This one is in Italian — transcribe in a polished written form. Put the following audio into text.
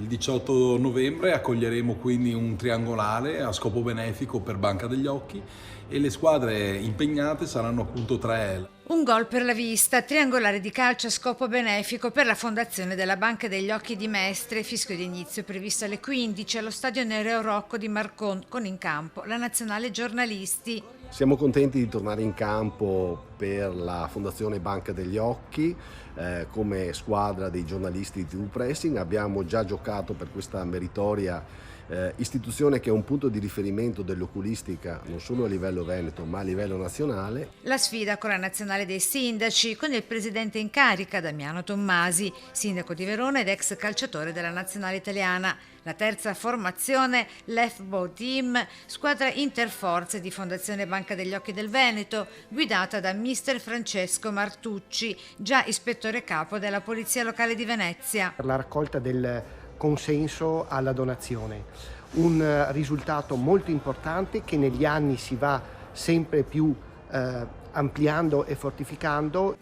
Il 18 novembre accoglieremo quindi un triangolare a scopo benefico per Banca degli Occhi e le squadre impegnate saranno appunto tre. Un gol per la vista, triangolare di calcio a scopo benefico per la fondazione della Banca degli Occhi di Mestre, fischio di inizio previsto alle 15 allo stadio Nereo Rocco di Marcon, con in campo la nazionale giornalisti. Siamo contenti di tornare in campo per la Fondazione Banca degli Occhi come squadra dei giornalisti di TV Pressing. Abbiamo già giocato per questa meritoria istituzione che è un punto di riferimento dell'oculistica non solo a livello veneto ma a livello nazionale. La sfida con la nazionale dei sindaci, con il presidente in carica Damiano Tommasi, sindaco di Verona ed ex calciatore della nazionale italiana. La terza formazione, l'FBO Team, squadra interforze di Fondazione Banca degli Occhi del Veneto, guidata da mister Francesco Martucci, già ispettore capo della Polizia Locale di Venezia. Per la raccolta del consenso alla donazione, un risultato molto importante che negli anni si va sempre più ampliando e fortificando.